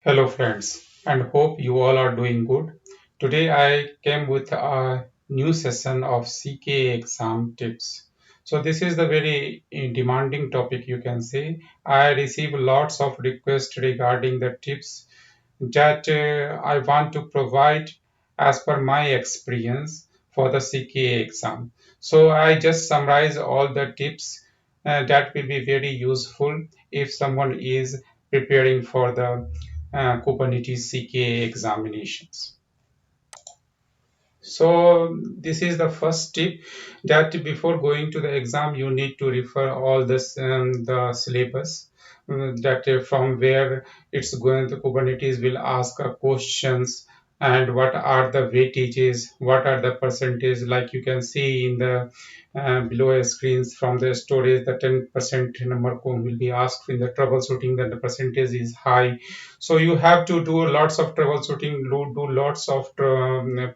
Hello friends, and hope you all are doing good. Today I came with a new session of CKA exam tips. So this is the very demanding topic you can say. I receive lots of requests regarding the tips that I want to provide as per my experience for the CKA exam. So I just summarize all the tips that will be very useful if someone is preparing for the Kubernetes CKA examinations. So this is the first tip that before going to the exam, you need to refer all this the syllabus that from where it's going. The Kubernetes will ask questions and what are the weightages, what are the percentage. Like you can see in the below screens from the storage, the 10% number will be asked in the troubleshooting. That the percentage is high, so you have to do lots of troubleshooting, do lots of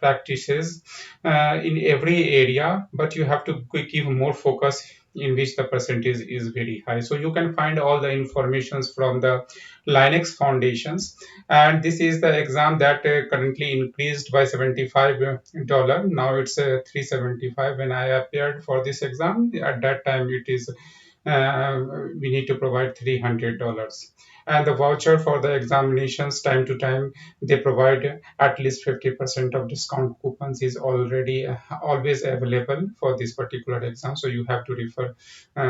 practices in every area, but you have to give more focus in which the percentage is very high. So you can find all the informations from the Linux foundations, and this is the exam that currently increased by $75. Now it's 375. When I appeared for this exam at that time, it is we need to provide $300. And the voucher for the examinations, time to time they provide at least 50% of discount coupons is already always available for this particular exam, so you have to refer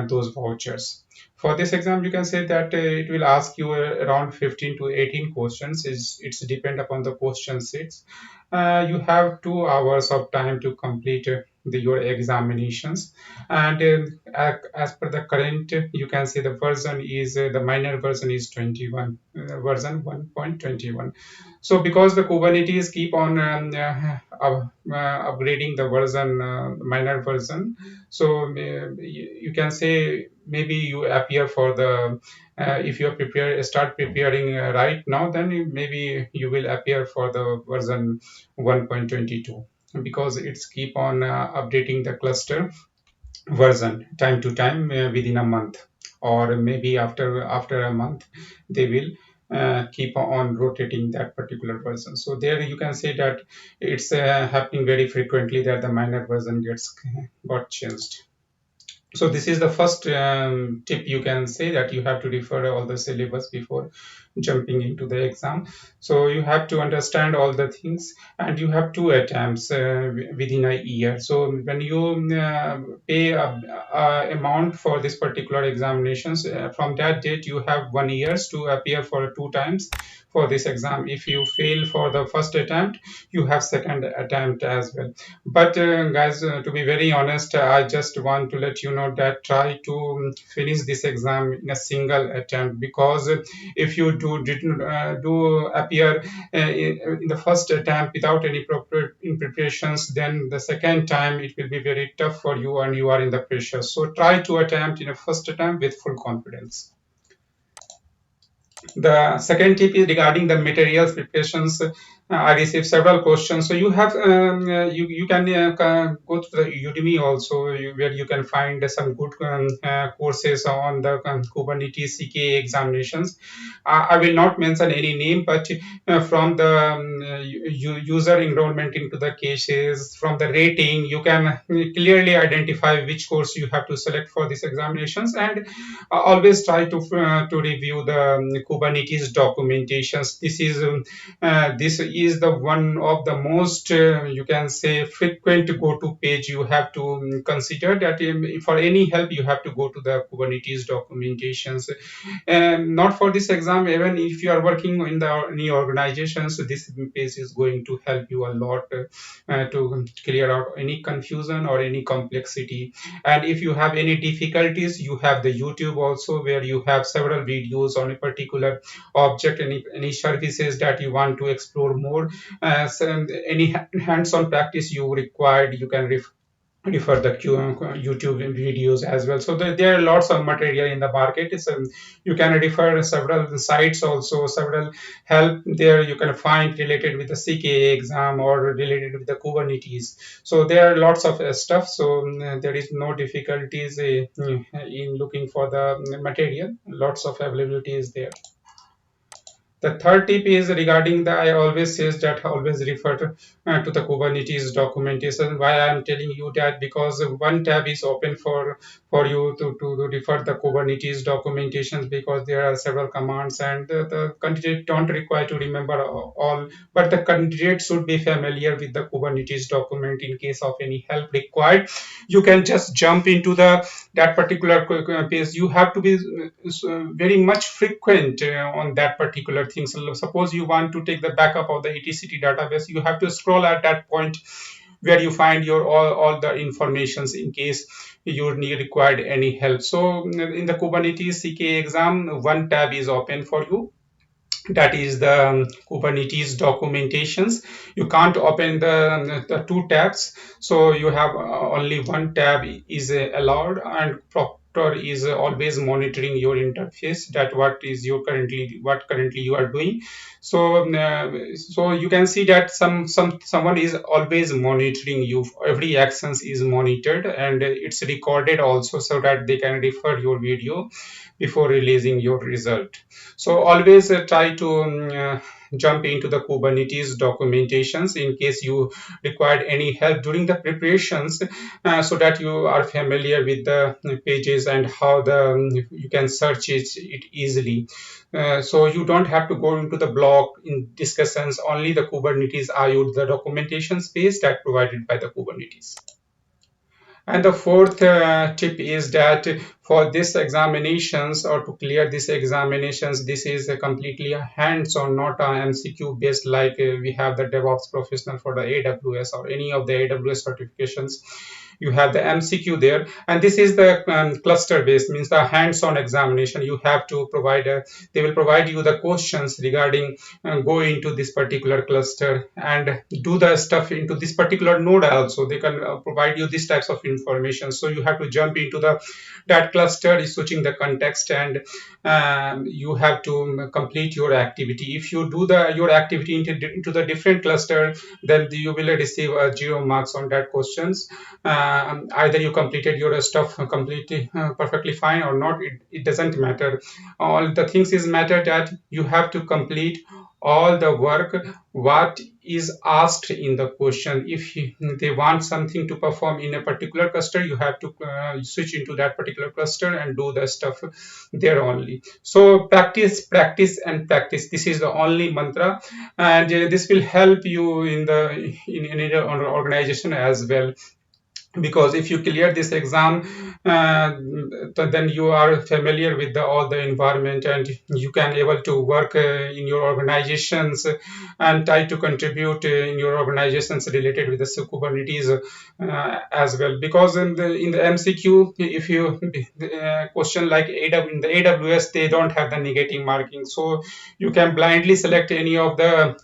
those vouchers. For this exam you can say that it will ask you around 15 to 18 questions. It's depend upon the question sets. You have 2 hours of time to complete your examinations, and as per the current, you can say the version is the minor version is 21, version 1.21. So because the Kubernetes keep on upgrading the version, minor version, so you can say maybe you appear for the if you are start preparing right now, then maybe you will appear for the version 1.22, because it's keep on updating the cluster version time to time within a month, or maybe after a month they will keep on rotating that particular version. So there you can say that it's happening very frequently that the minor version got changed. So this is the first tip. You can say that you have to refer all the syllabus before jumping into the exam. So you have to understand all the things, and you have two attempts within a year. So when you pay a amount for this particular examinations, from that date you have 1 years to appear for two times for this exam. If you fail for the first attempt, you have second attempt as well. But guys, to be very honest, I just want to let you know that try to finish this exam in a single attempt, because if you didn't do appear in the first attempt without any proper in preparations, then the second time it will be very tough for you and you are in the pressure. So try to attempt in a first attempt with full confidence. The second tip is regarding the materials preparations. I received several questions. So you have you can go to the Udemy also, where you can find some good courses on the Kubernetes CKA examinations. I will not mention any name, but from the user enrollment into the cases, from the rating, you can clearly identify which course you have to select for these examinations. And always try to review the Kubernetes documentations. This is the one of the most you can say frequent go-to page. You have to consider that for any help you have to go to the Kubernetes documentations. And not for this exam, even if you are working in the any organizations, this page is going to help you a lot to clear out any confusion or any complexity. And if you have any difficulties, you have the YouTube also, where you have several videos on a particular object, any services that you want to explore more. Any hands-on practice you required, you can refer the YouTube videos as well. So there are lots of material in the market. You can refer several sites also, several help there you can find related with the CKA exam or related with the Kubernetes. So there are lots of stuff. So there is no difficulties in looking for the material. Lots of availability is there. The third tip is regarding the, I always says that I always refer to the Kubernetes documentation. Why I am telling you that, because one tab is open for you to refer the Kubernetes documentations, because there are several commands, and the candidate don't require to remember all, but the candidate should be familiar with the Kubernetes document. In case of any help required, you can just jump into the that particular page. You have to be very much frequent on that particular thing. So suppose you want to take the backup of the etcd database, you have to scroll at that point where you find your all the informations in case you need required any help. So in the Kubernetes CKA exam, one tab is open for you, that is the Kubernetes documentations. You can't open the two tabs, so you have only one tab is allowed, and proctor is always monitoring your interface, that what currently you are doing. So so you can see that someone is always monitoring you. Every actions is monitored, and it's recorded also, so that they can refer your video before releasing your result. So always try to jump into the Kubernetes documentations in case you required any help during the preparations, so that you are familiar with the pages and how you can search it easily. So you don't have to go into the blog in discussions. Only the Kubernetes IO, the documentation space that provided by the Kubernetes. And the fourth tip is that for this examinations, or to clear these examinations, this is a completely hands-on, not a MCQ based like we have the DevOps professional for the AWS or any of the AWS certifications. You have the MCQ there, and this is the cluster based, means the hands-on examination. You have to provide they will provide you the questions regarding go into this particular cluster and do the stuff into this particular node also. They can provide you these types of information, so you have to jump into the that cluster, is switching the context, and you have to complete your activity. If you do your activity into the different cluster, then you will receive 0 marks on that questions. Either you completed your stuff completely perfectly fine or not, it doesn't matter. All the things is matter that you have to complete all the work what is asked in the question. If they want something to perform in a particular cluster, you have to switch into that particular cluster and do the stuff there only. So practice, practice, and practice, this is the only mantra, and this will help you in any organization as well, because if you clear this exam, then you are familiar with all the environment, and you can able to work in your organizations and try to contribute in your organizations related with the Kubernetes as well. Because in the MCQ, if you question like in the AWS, they don't have the negative marking, so you can blindly select any of the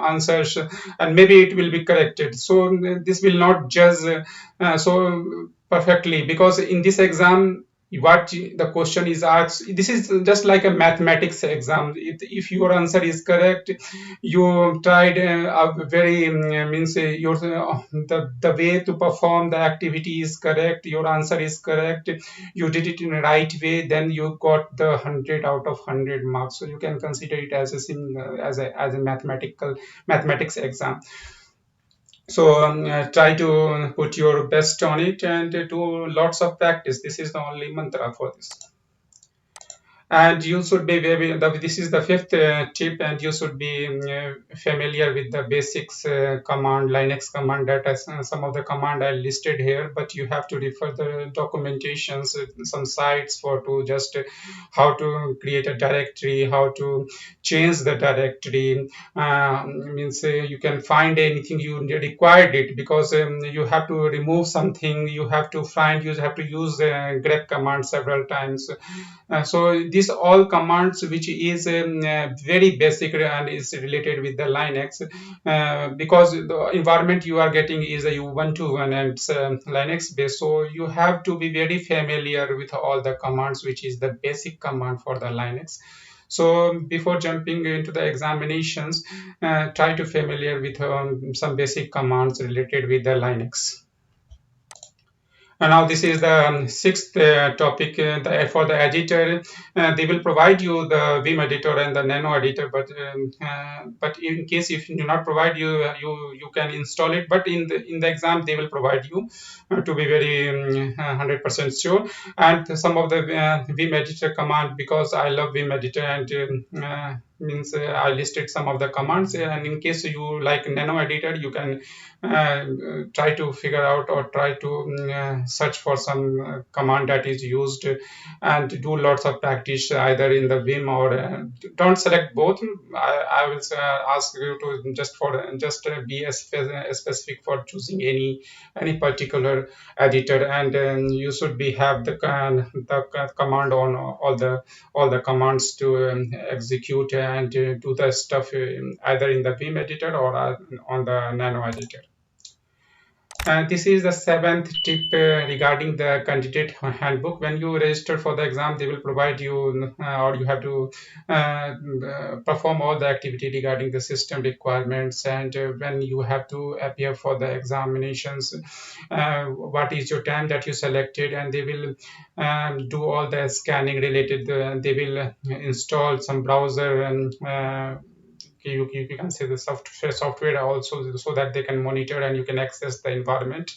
answers, and maybe it will be corrected. So this will not judge so perfectly, because in this exam what the question is asked, this is just like a mathematics exam. If your answer is correct, you tried a very means the way to perform the activity is correct, your answer is correct, you did it in the right way, then you got the 100 out of 100 marks. So you can consider it as a mathematics exam. So try to put your best on it and do lots of practice. This is the only mantra for this. And you should be this is the fifth tip, and you should be familiar with the basics command, Linux command, that is some of the command I listed here, but you have to refer the documentations, some sites for to just how to create a directory, how to change the directory. Means you can find anything you required it, because you have to remove something, you have to use grep command several times. So these all commands, which is very basic and is related with the Linux, because the environment you are getting is a Ubuntu and it's Linux based. So you have to be very familiar with all the commands, which is the basic command for the Linux. So before jumping into the examinations, try to familiar with some basic commands related with the Linux. And now this is the sixth topic for the editor. They will provide you the Vim editor and the Nano editor, but in case if you do not provide you can install it. But in the exam they will provide you to be very 100% sure. And some of the Vim editor command, because I love Vim editor, and means I listed some of the commands. And in case you like Nano editor, you can try to figure out or try to search for some command that is used, and do lots of practice either in the Vim or don't select both. I will ask you to just be specific for choosing any particular editor, and you should be have the command on all the commands to execute and do the stuff either in the Vim editor or on the Nano editor. This is the seventh tip regarding the candidate handbook. When you register for the exam, they will provide you, or you have to perform all the activity regarding the system requirements, and when you have to appear for the examinations, what is your time that you selected, and they will do all the scanning related. They will install some browser and you can say the software also, so that they can monitor and you can access the environment,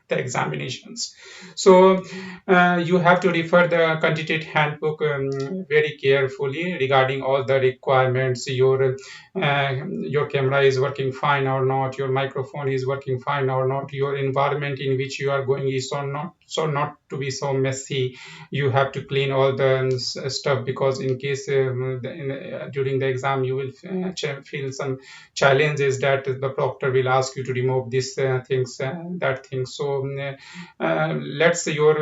the examinations. So you have to refer the candidate handbook very carefully regarding all the requirements. Your camera is working fine or not, your microphone is working fine or not, your environment in which you are going is or not, so not to be so messy. You have to clean all the stuff, because in case during the exam you will feel some challenges that the proctor will ask you to remove this things, that thing. So let's your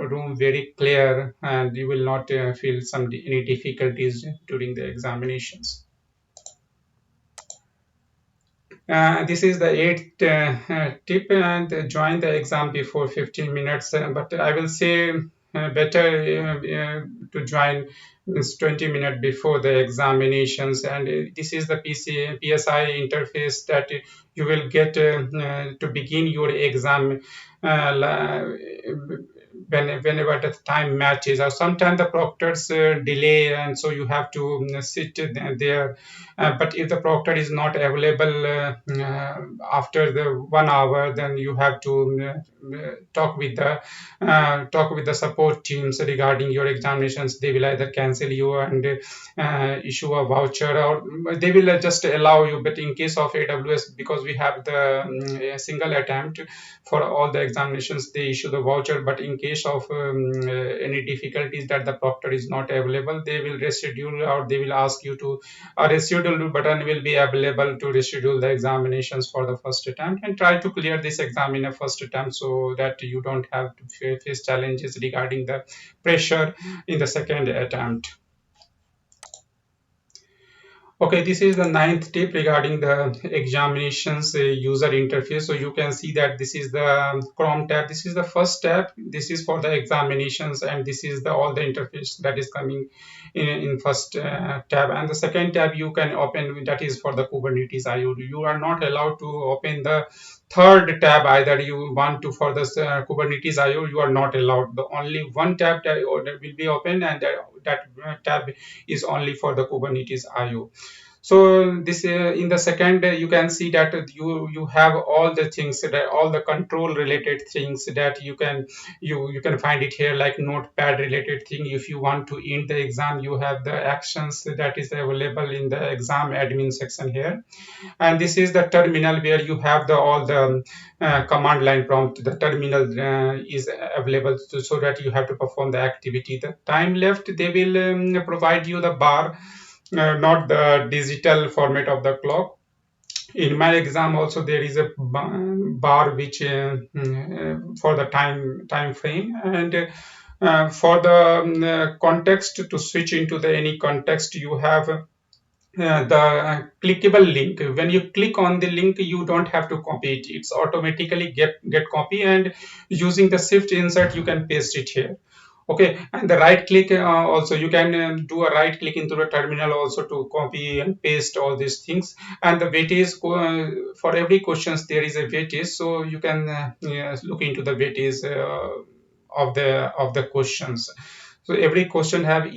room very clear, and you will not feel any difficulties during the examinations. This is the eighth tip, and join the exam before 15 minutes. But I will say better to join means 20 minutes before the examinations. And this is the PSI interface that you will get to begin your exam. Whenever the time matches, or sometimes the proctors delay, and so you have to sit there. But if the proctor is not available after the 1 hour, then you have to talk with the support teams regarding your examinations. They will either cancel you and issue a voucher, or they will just allow you. But in case of AWS, because we have the single attempt for all the examinations, they issue the voucher. But in case of any difficulties that the proctor is not available, they will reschedule, or they will ask you to a reschedule button will be available to reschedule the examinations for the first attempt, and try to clear this exam in a first attempt, so that you don't have to face challenges regarding the pressure in the second attempt. Okay, this is the ninth tip regarding the examinations user interface. So you can see that this is the Chrome tab. This is the first tab. This is for the examinations, and this is the all the interface that is coming in first tab. And the second tab you can open, that is for the Kubernetes IO. You are not allowed to open the third tab either. You want to for this Kubernetes IO, you are not allowed. The only one tab that will be open, and that tab is only for the Kubernetes IO. So this in the second you can see that you have all the things, that all the control related things that you can find it here, like notepad related thing. If you want to end the exam, you have the actions that is available in the exam admin section here. And this is the terminal, where you have all the command line prompt. The terminal is available so that you have to perform the activity. The time left, they will provide you the bar, not the digital format of the clock. In my exam also there is a bar which for the time frame, and for the context, to switch into the any context, you have the clickable link. When you click on the link, you don't have to copy it. It's automatically get copy, and using the shift insert you can paste it here. Okay, and the right click also, you can do a right click into the terminal also to copy and paste all these things. And the weightage, for every questions there is a weightage, so you can look into the weightage of the questions. So every question has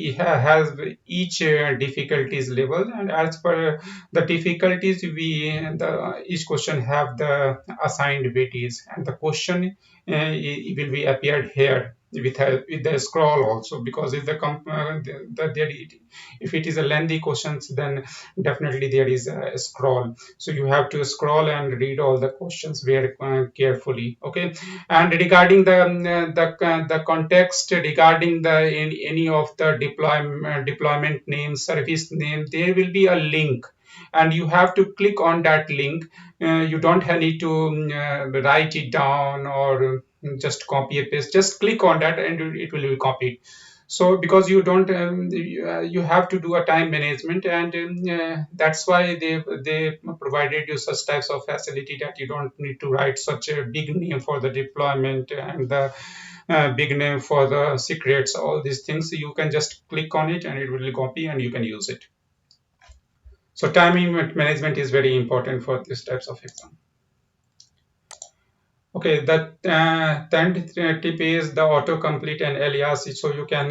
each difficulties level, and as per the difficulties, each question have the assigned weightage, and the question it will be appeared here with the scroll also, because if if it is a lengthy questions, then definitely there is a scroll, so you have to scroll and read all the questions very carefully. Okay, and regarding the context, regarding the any of the deployment name, service name, there will be a link, and you have to click on that link. You don't need to write it down or just copy and paste. Just click on that and it will be copied. So because you don't you have to do a time management, and that's why they provided you such types of facility that you don't need to write such a big name for the deployment and the big name for the secrets, all these things. You can just click on it and it will copy and you can use it. So timing management is very important for these types of exam. Okay, that tenth tip is the autocomplete and alias. So you can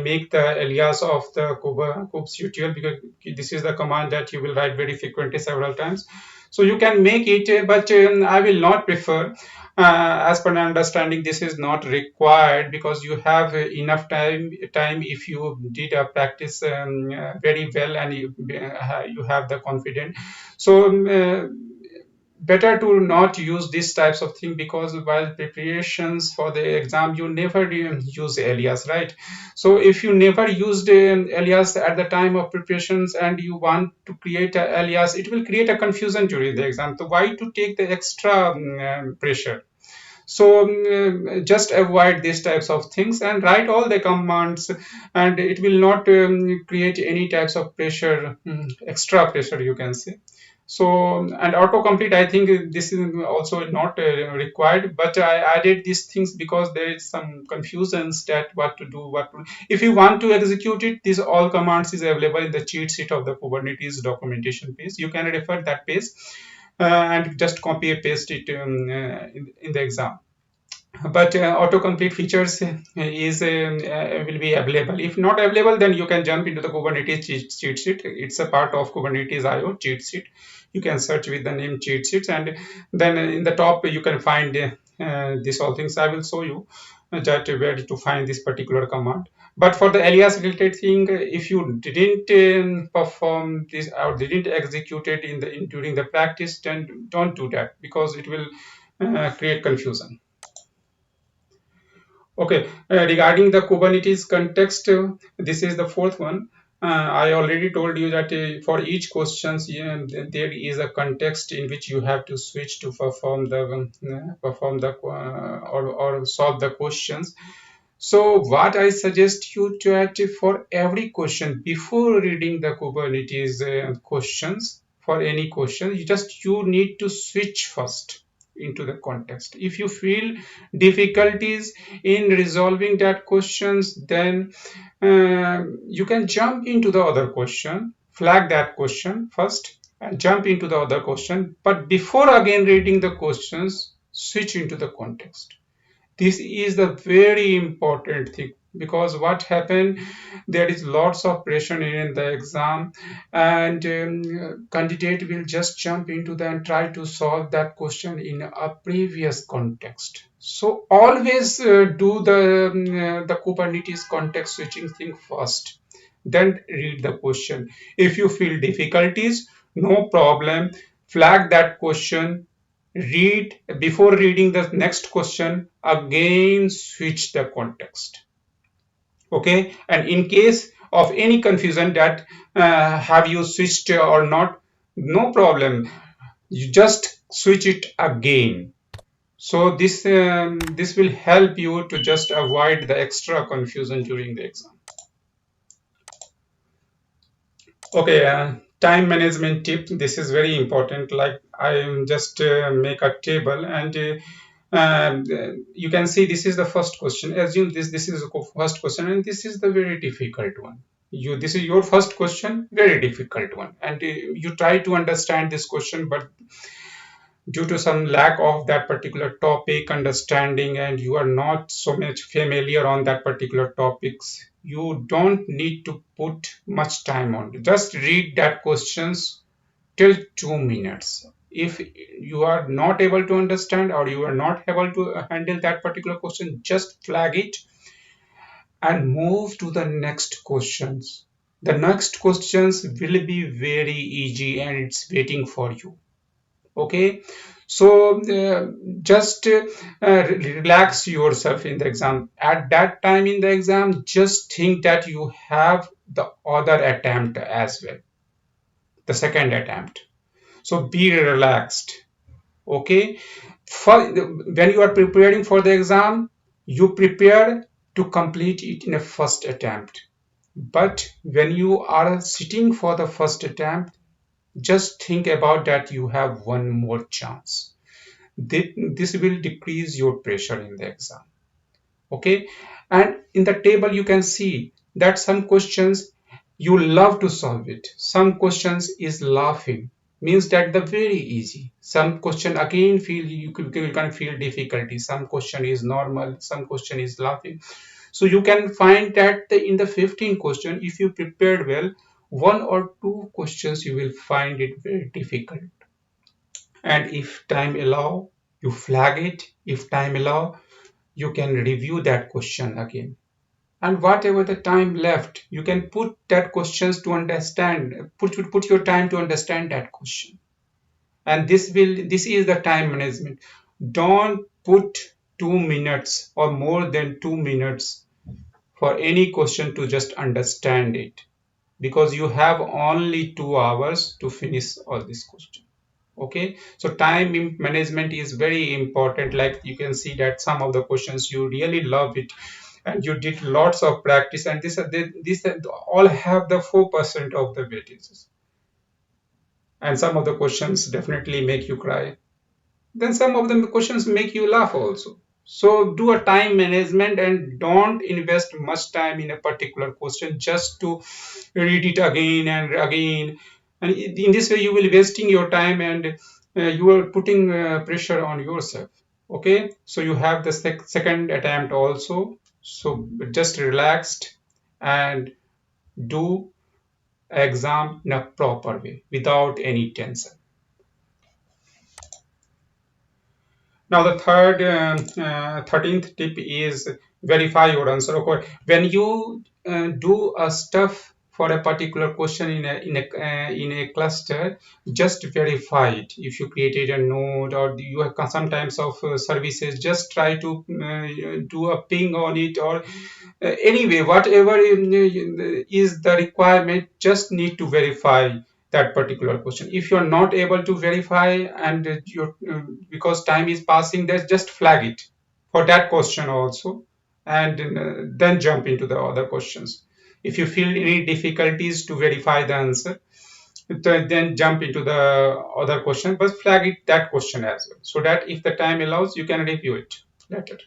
make the alias of the kubectl, because this is the command that you will write very frequently several times. So you can make it, but I will not prefer. As per my understanding, this is not required because you have enough time if you did a practice very well, and you have the confidence. So. Better to not use these types of thing, because while preparations for the exam you never use alias, right? So if you never used alias at the time of preparations and you want to create a alias, it will create a confusion during the exam. So why to take the extra pressure? So just avoid these types of things and write all the commands, and it will not create any types of pressure, extra pressure you can say. So, and autocomplete, I think this is also not required, but I added these things because there is some confusions that what to do, if you want to execute it, these all commands is available in the cheat sheet of the Kubernetes documentation page. You can refer that page and just copy and paste it in the exam. But autocomplete features is will be available. If not available, then you can jump into the Kubernetes cheat sheet. It's a part of Kubernetes IO cheat sheet. You can search with the name cheat sheets, and then in the top you can find these all things. I will show you that where to find this particular command. But for the alias related thing, if you didn't perform this or didn't execute it during the practice, then don't do that, because it will create confusion. Okay, regarding the Kubernetes context, this is the fourth one. I already told you that for each questions, there is a context in which you have to switch to perform the or solve the questions. So what I suggest you to add, for every question, before reading the Kubernetes questions, for any question, you need to switch first into the context. If you feel difficulties in resolving that questions, then you can jump into the other question, flag that question first, and jump into the other question. But before again reading the questions, switch into the context. This is the very important thing, because what happened, there is lots of pressure in the exam, and candidate will just jump into that and try to solve that question in a previous context. So always do the Kubernetes context switching thing first, then read the question. If you feel difficulties, no problem, flag that question, read before reading the next question, again switch the context. Okay, and in case of any confusion that have you switched or not, no problem, you just switch it again. So this will help you to just avoid the extra confusion during the exam. Okay, time management tip. This is very important. Like I just make a table, and You can see this is the first question. Assume this is the first question, and this is the very difficult one. This is your first question, very difficult one, and you try to understand this question, but due to some lack of that particular topic understanding, and you are not so much familiar on that particular topics, you don't need to put much time on it. Just read that questions till 2 minutes. If you are not able to understand or you are not able to handle that particular question, just flag it and move to the next questions. The next questions will be very easy and it's waiting for you. Okay, so just relax yourself in the exam. At that time in the exam, just think that you have the other attempt as well, the second attempt. So be relaxed. Okay, when you are preparing for the exam, you prepare to complete it in a first attempt. But when you are sitting for the first attempt, just think about that you have one more chance. This will decrease your pressure in the exam. Okay, and in the table you can see that some questions you love to solve it, some questions is laughing, means that the very easy, some question again feel you can feel difficulty, some question is normal, some question is laughing. So you can find that in the 15 question, if you prepared well, one or two questions you will find it very difficult, and if time allow, you flag it. If time allow, you can review that question again, and whatever the time left, you can put that questions to understand, put your time to understand that question. And this is the time management. Don't put 2 minutes or more than 2 minutes for any question to just understand it, because you have only 2 hours to finish all this question. Okay, so time management is very important. Like you can see that some of the questions you really love it and you did lots of practice, and this all have the 4% of the weightages, and some of the questions definitely make you cry, then some of the questions make you laugh also. So do a time management and don't invest much time in a particular question just to read it again and again. And in this way, you will wasting your time, and you are putting pressure on yourself. Okay, so you have the second attempt also. So just relaxed and do exam in a proper way without any tension. Now the 13th tip is verify your answer. Okay, when you do a stuff for a particular question in a cluster, just verify it. If you created a node or you have some types of services, just try to do a ping on it, or anyway, whatever is the requirement, just need to verify that particular question. If you're not able to verify and you're because time is passing, then just flag it for that question also, and then jump into the other questions. If you feel any difficulties to verify the answer, then jump into the other question, but flag it that question as well, so that if the time allows, you can review it later.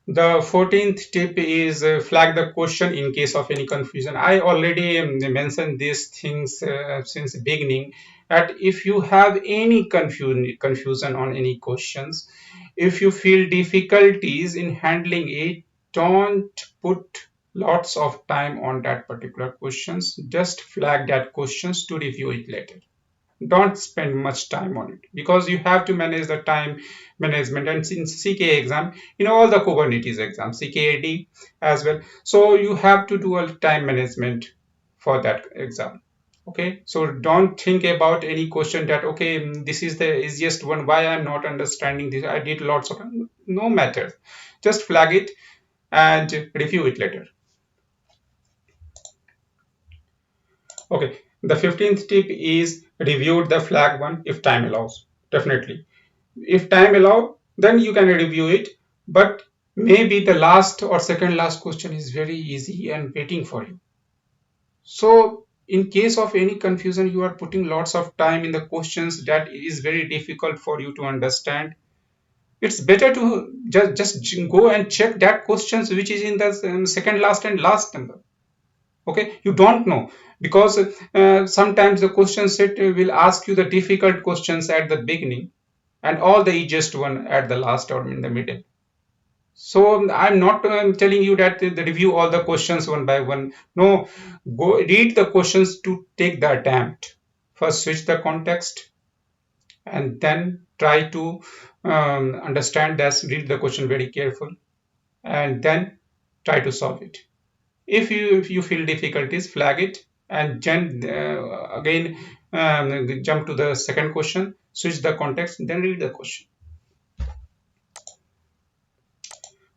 The 14th tip is flag the question in case of any confusion. I already mentioned these things since the beginning, that if you have any confusion on any questions, if you feel difficulties in handling it, don't put lots of time on that particular questions. Just flag that questions to review it later. Don't spend much time on it, because you have to manage the time management. And since CKA exam, all the Kubernetes exams, CKAD as well, so you have to do a time management for that exam. Okay, so don't think about any question that okay, this is the easiest one, why I'm not understanding this, I did lots of, no matter, just flag it and review it later. Okay, the 15th tip is review the flag one if time allows. Definitely. If time allow, then you can review it, but maybe the last or second last question is very easy and waiting for you. So in case of any confusion, you are putting lots of time in the questions that is very difficult for you to understand. It's better to just go and check that questions which is in the second last and last number. Okay, you don't know, because sometimes the question set will ask you the difficult questions at the beginning and all the easiest one at the last or in the middle. So I'm not telling you that the review all the questions one by one. No, go read the questions to take the attempt. First switch the context and then try to understand that, read the question very careful, and then try to solve it. If you feel difficulties, flag it, and then again jump to the second question, switch the context, then read the question.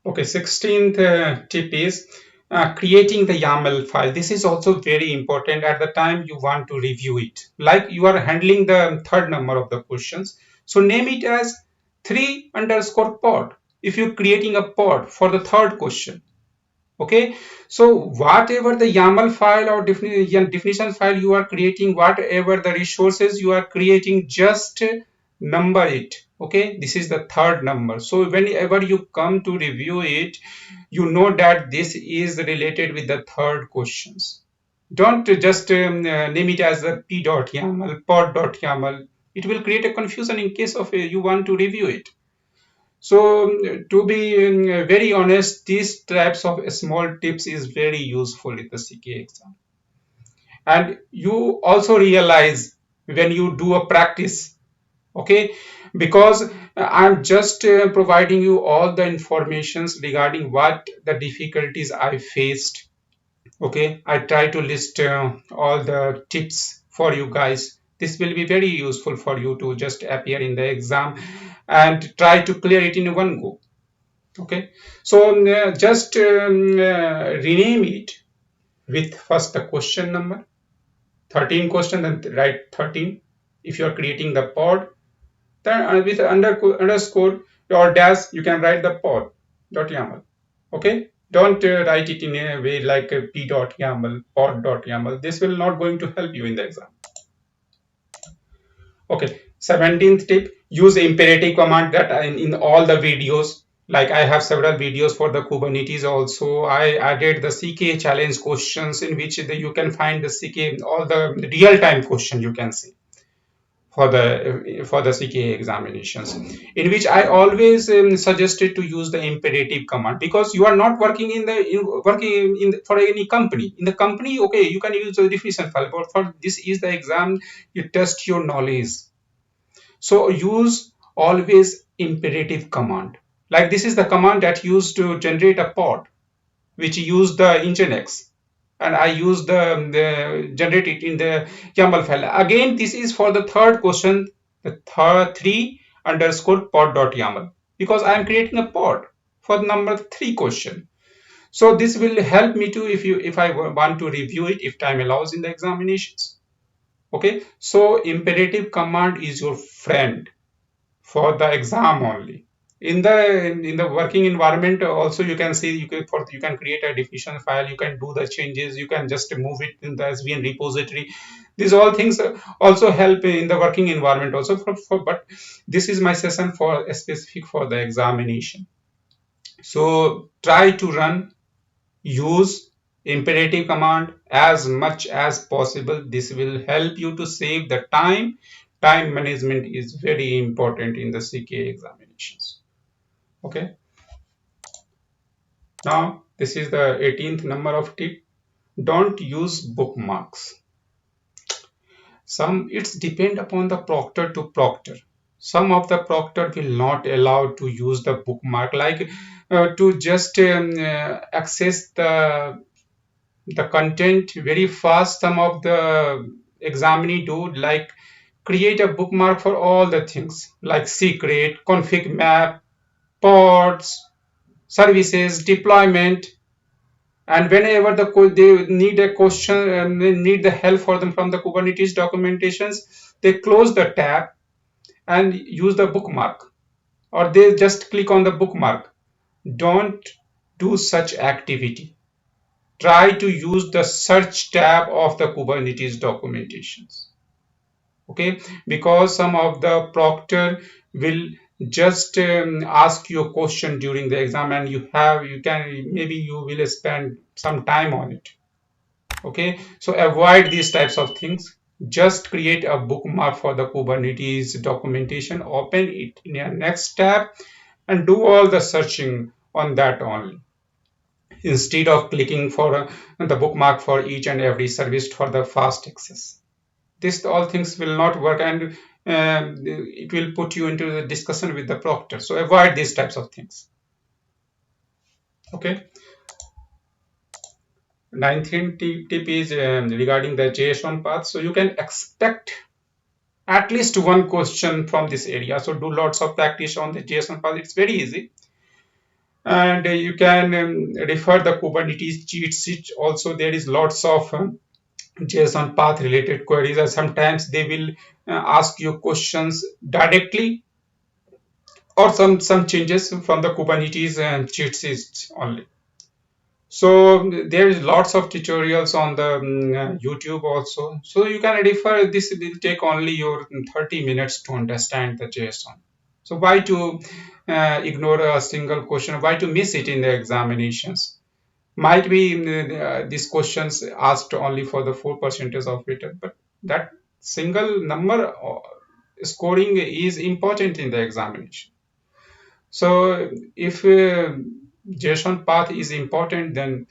Okay, 16th tip is creating the YAML file. This is also very important at the time you want to review it. Like you are handling the third number of the questions. So name it as 3 underscore pod. If you're creating a pod for the third question. Okay, so whatever the YAML file or definition file you are creating, whatever the resources you are creating, just number it. Okay, this is the third number. So whenever you come to review it, you know that this is related with the third questions. Don't just name it as a p.yaml, pod.yaml. It will create a confusion in case of you want to review it. So to be very honest, these types of small tips is very useful in the CKA exam. And you also realize when you do a practice, okay, because I'm just providing you all the informations regarding what the difficulties I faced. Okay, I try to list all the tips for you guys. This will be very useful for you to just appear in the exam and try to clear it in one go. Okay, so just rename it with first the question number, 13 question, then write 13. If you are creating the pod, then with underscore or dash, you can write the pod dot yaml. Okay, don't write it in a way like a p dot yaml, pod dot yaml. This will not going to help you in the exam. Okay, 17th tip, use imperative command that in all the videos. Like I have several videos for the Kubernetes also. I added the CKA challenge questions in which you can find the CKA, all the real-time question you can see for the CKA examinations, in which I always suggested to use the imperative command, because you are not working for any company. In the company, okay, you can use the definition file, but for this is the exam, you test your knowledge. So use always imperative command. Like this is the command that used to generate a pod, which used the nginx, and I use the generate it in the YAML file. Again, this is for the third question, the third 3 underscore pod.yaml, because I am creating a pod for the number 3 question. So this will help me to if I want to review it if time allows in the examinations. Okay, so imperative command is your friend for the exam only. In the working environment also, you can see you can create a definition file, you can do the changes, you can just move it in the SVN repository. These all things also help in the working environment also, but this is my session for specific for the examination. So try to use imperative command as much as possible. This will help you to save the time. Time management is very important in the CKA examinations. Okay, now this is the 18th number of tip. Don't use bookmarks. It's depend upon the proctor to proctor. Some of the proctor will not allow to use the bookmark, like to just access the content very fast. Some of the examinee do like create a bookmark for all the things like secret, config map, pods, services, deployment, and whenever they need a question and they need the help for them from the Kubernetes documentations, they close the tab and use the bookmark, or they just click on the bookmark. Don't do such activity. try to use the search tab of the Kubernetes documentations. Okay, because some of the proctor will just ask you a question during the exam, and you can maybe you will spend some time on it. Okay, so avoid these types of things. Just create a bookmark for the Kubernetes documentation, open it in your next tab, and do all the searching on that only, instead of clicking for the bookmark for each and every service for the fast access. This all things will not work, and it will put you into the discussion with the proctor. So avoid these types of things. Okay. Ninth tip is regarding the JSON path. So you can expect at least one question from this area. So do lots of practice on the JSON path. It's very easy. And you can refer the Kubernetes cheat sheet. Also, there is lots of JSON path related queries, and sometimes they will ask you questions directly, or some changes from the Kubernetes cheat sheet only. So there is lots of tutorials on the YouTube also. So you can refer. This will take only your 30 minutes to understand the JSON. So why to ignore a single question? Why to miss it in the examinations? Might be these questions asked only for the 4% of it, but that single number scoring is important in the examination. So if JSON path is important, then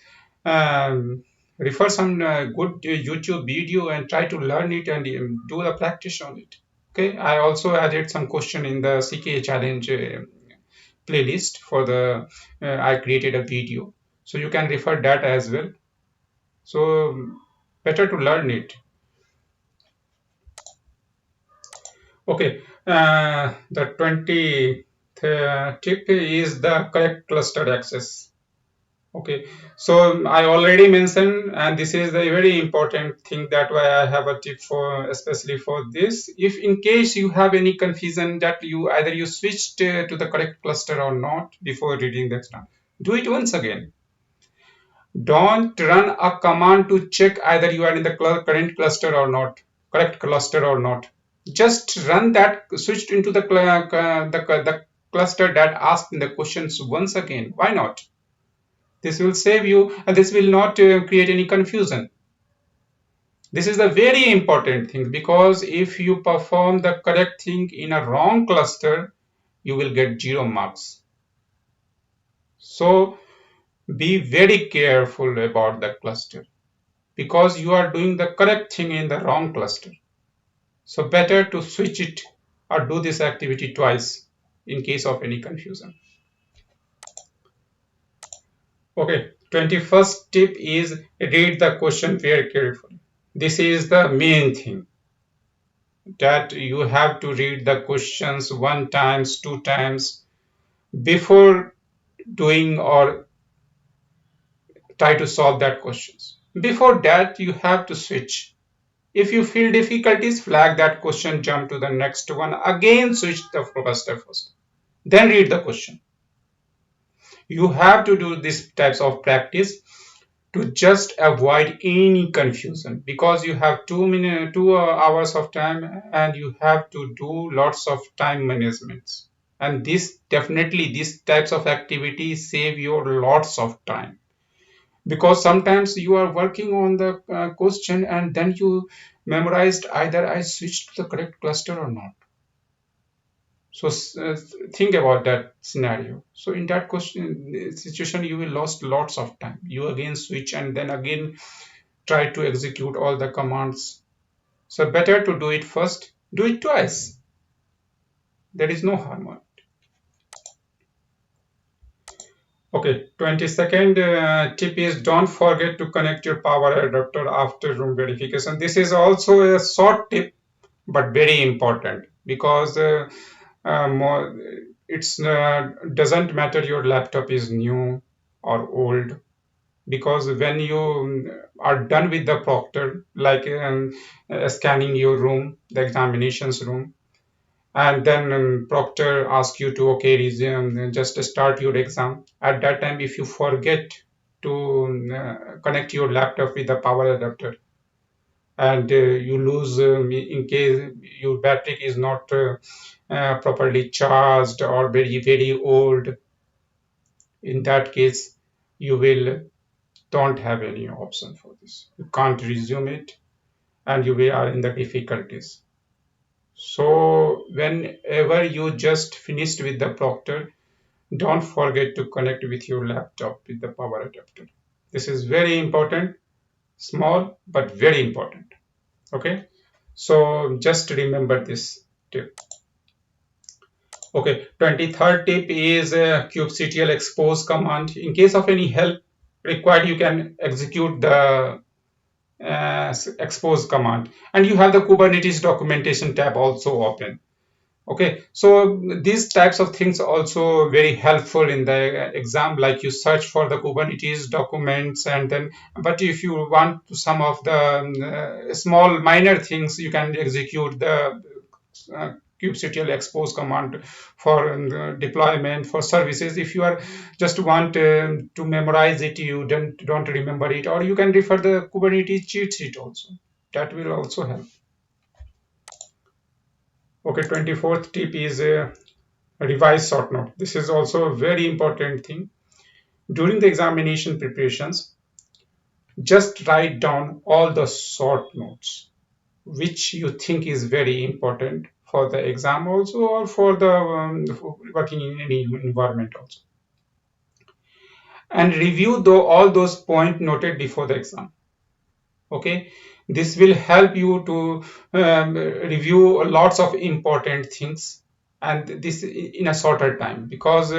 refer some good YouTube video and try to learn it, and do the practice on it. Okay, I also added some question in the CKA challenge playlist for the I created a video, so you can refer that as well. So better to learn it. Okay, the 20th tip is the correct cluster access. Okay, so I already mentioned, and this is the very important thing, that why I have a tip for, especially for this. If in case you have any confusion that you either you switched to the correct cluster or not before reading the exam, do it once again. Don't run a command to check either you are in the current cluster or not, correct cluster or not. Just run that switched into the cluster that asked the questions once again. Why not? This will save you, and this will not create any confusion. This is the very important thing, because if you perform the correct thing in a wrong cluster, you will get 0 marks. So be very careful about the cluster, because you are doing the correct thing in the wrong cluster. So better to switch it or do this activity twice in case of any confusion. Okay, 21st tip is read the question very carefully. This is the main thing, that you have to read the questions one times, two times before doing or try to solve that questions. Before that, you have to switch. If you feel difficulties, flag that question, jump to the next one, again switch the cluster first, then read the question. You have to do these types of practice to just avoid any confusion, because you have 2 hours of time, and you have to do lots of time management, and this definitely these types of activities save you lots of time, because sometimes you are working on the question, and then you memorized either I switched to the correct cluster or not. So think about that scenario. So in that question situation, you will lost lots of time. You again switch, and then again try to execute all the commands. So better to do it first. Do it twice. There is no harm on it. Okay, 22nd tip is don't forget to connect your power adapter after room verification. This is also a short tip, but very important, because more, it's doesn't matter your laptop is new or old, because when you are done with the proctor, like scanning your room, the examinations room, and then proctor asks you to okay resume, just start your exam. At that time, if you forget to connect your laptop with the power adapter, and you lose in case your battery is not properly charged or very old. In that case, you will don't have any option for this. You can't resume it, and you will are in the difficulties. So whenever you just finished with the proctor, don't forget to connect with your laptop with the power adapter. This is very important, small but very important. Okay, so just remember this tip. Okay, 23rd tip is kubectl expose command. In case of any help required, you can execute the expose command, and you have the Kubernetes documentation tab also open. Okay, so these types of things are also very helpful in the exam, like you search for the Kubernetes documents, and then, but if you want some of the small minor things, you can execute the kubectl expose command for deployment for services. If you are just want to memorize it, you don't remember it, or you can refer the Kubernetes cheat sheet also. That will also help. Okay, 24th tip is revise short note. This is also a very important thing. During the examination preparations, just write down all the short notes which you think is very important for the exam also, or for the for working in any environment also, and review all those points noted before the exam. Okay, this will help you to review lots of important things, and this in a shorter time, because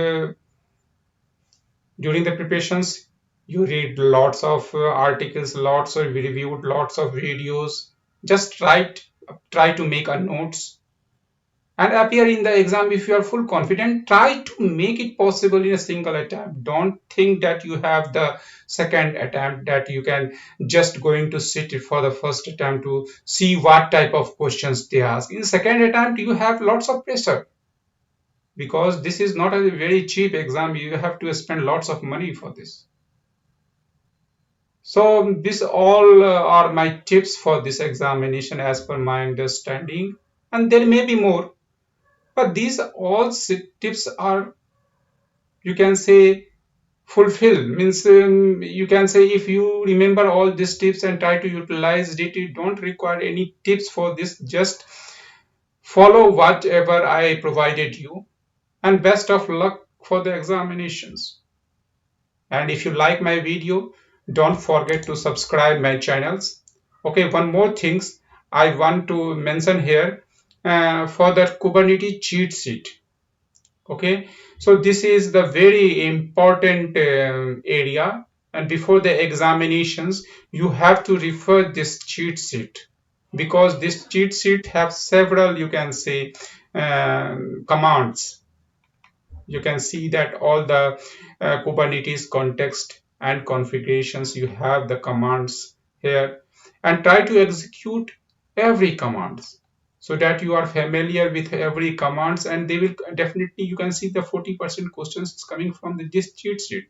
during the preparations you read lots of articles, lots of reviewed, lots of videos. Just try to make a notes and appear in the exam. If you are full confident, try to make it possible in a single attempt. Don't think that you have the second attempt, that you can just going to sit for the first attempt to see what type of questions they ask. In second attempt you have lots of pressure, because this is not a very cheap exam. You have to spend lots of money for this. So these all are my tips for this examination as per my understanding, and there may be more, but these all tips are, you can say, fulfill, means you can say if you remember all these tips and try to utilize it, you don't require any tips for this. Just follow whatever I provided you, and best of luck for the examinations. And if you like my video, don't forget to subscribe my channels. Okay, one more things I want to mention here, for the Kubernetes cheat sheet. Okay, so this is the very important area, and before the examinations you have to refer this cheat sheet, because this cheat sheet have several, you can say, commands. You can see that all the Kubernetes context and configurations, you have the commands here, and try to execute every commands so that you are familiar with every commands, and they will definitely, you can see the 40% questions is coming from this cheat sheet.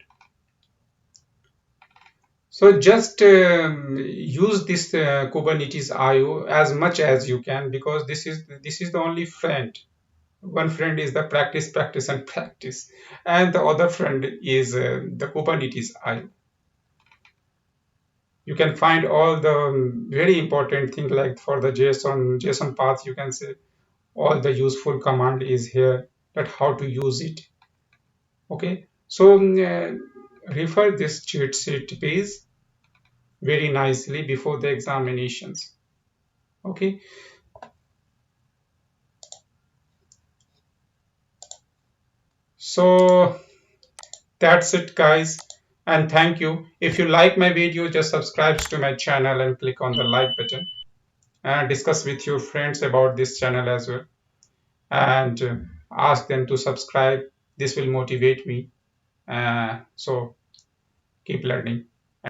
So just use this Kubernetes IO as much as you can, because this is the only friend. One friend is the practice, practice, and practice, and the other friend is the Kubernetes IO. You can find all the very important thing, like for the JSON path, you can say all the useful command is here, that how to use it. Okay, so refer this cheat sheet page very nicely before the examinations. Okay, so that's it, guys, and thank you. If you like my video, just subscribe to my channel and click on the like button, and discuss with your friends about this channel as well, and ask them to subscribe. This will motivate me. So keep learning.